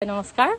নমস্কাৰ।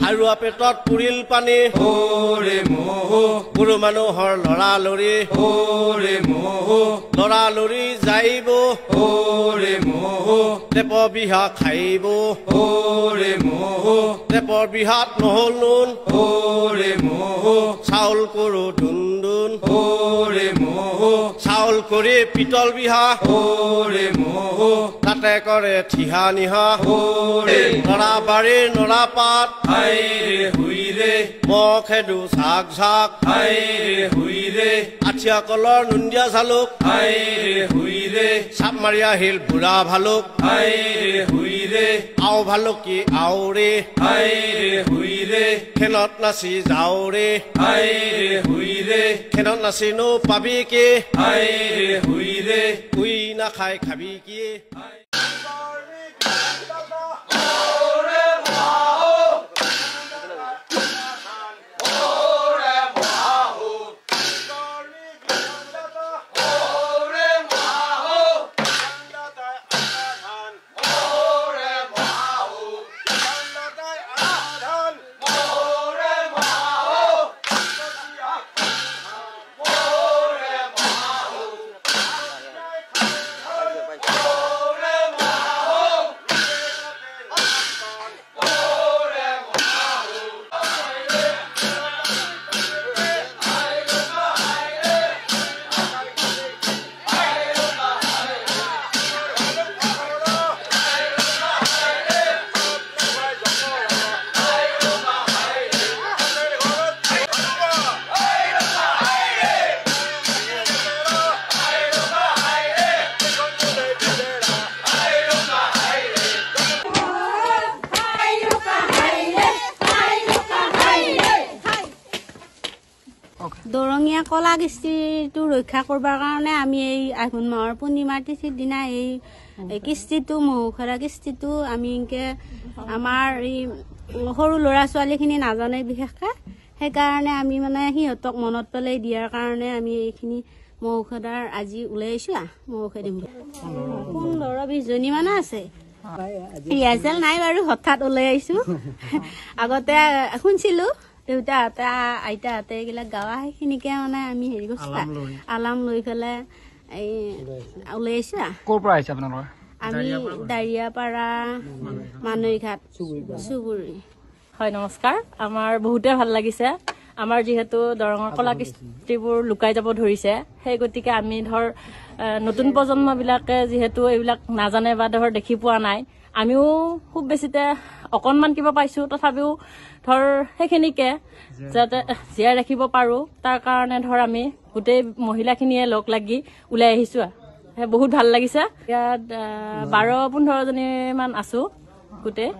হাৰুৱা পেটত পুৰিল পানী ওৰে মোহ গুৰু মানুহৰ লৰালৰি ওৰে মোহ লৰালৰি যাইব ওৰে মোহ দেপৰ বিহা খাইব ওৰে মোহ দেপৰ বিহাত নহল নুন ওৰে মোহ চাউল কৰো দুন্দুন ওৰে মোহ চাউল কৰি পিতল বিহা ওৰে মোহ তাতে কৰে ঠিহা নিহা ওৰে নৰা বাৰীৰ নৰা পাত হাইৰে হুইৰে মখেদু ঝাক ঝাক হাইৰে হুইৰে আঠিয়া কলৰ নুন্দিয়া জালুক হাইৰে হুইৰে চাপ মাৰি আহিল বুঢ়া ভালুক হাইৰে হুইৰে আও ভালুকি আওৰে হাইৰে হুইৰে খেলত নাচি যাওৰে হাইৰে হুইৰে খেলত নাচি নো পাবি কি হাইৰে হুইৰে উই নাখাই খাবি কি দৰঙীয়া কলা কৃষ্টিটো ৰক্ষা কৰবাৰ কাৰণে আমি এই আঘোণ মাহৰ পূৰ্ণিমাৰ তিথিৰ দিনা এই কৃষ্টিটো মহুখৰা কৃষ্টিটো আমি আমাৰ এই সৰু ল'ৰা ছোৱালীখিনি নাজানে বিশেষকৈ সেইকাৰণে আমি মানে সিহঁতক মনত পেলাই দিয়াৰ কাৰণে আমি এইখিনি মহুখৰাৰ আজি ওলাইছো মহুখে দিম 15-20 জনী মানে আছে ৰিহাৰ্চেল নাই বাৰু হঠাৎ ওলাই আহিছো আগতে শুনছিলো দেউতাহঁতে আইতাহঁতে এইবিলাক গাঁৱৰ সেইখিনিকে মানে আমি হেৰি কৰিছো আলাম লৈ পেলাই এই ওলাইছো ক'ৰ পৰা আহিছে আপোনালোকৰ আমি দাৰিয়াপাৰা মানৈঘাট চুবুৰী। হয় নমস্কাৰ। আমাৰ বহুতে ভাল লাগিছে। আমাৰ যিহেতু দৰঙৰ কলা কৃষ্টিবোৰ লুকাই যাব ধৰিছে, সেই গতিকে আমি নতুন প্ৰজন্মবিলাকে যিহেতু এইবিলাক নাজানে বা দেখি পোৱা নাই, আমিও খুব বেছিতে অকণমান কিবা পাইছোঁ, তথাপিও সেইখিনিকে যাতে জীয়াই ৰাখিব পাৰোঁ, তাৰ কাৰণে আমি গোটেই মহিলাখিনিয়ে লগ লাগি ওলাই আহিছোঁ। বহুত ভাল লাগিছে। ইয়াত 12-15 জনীমান আছোঁ গোটেই।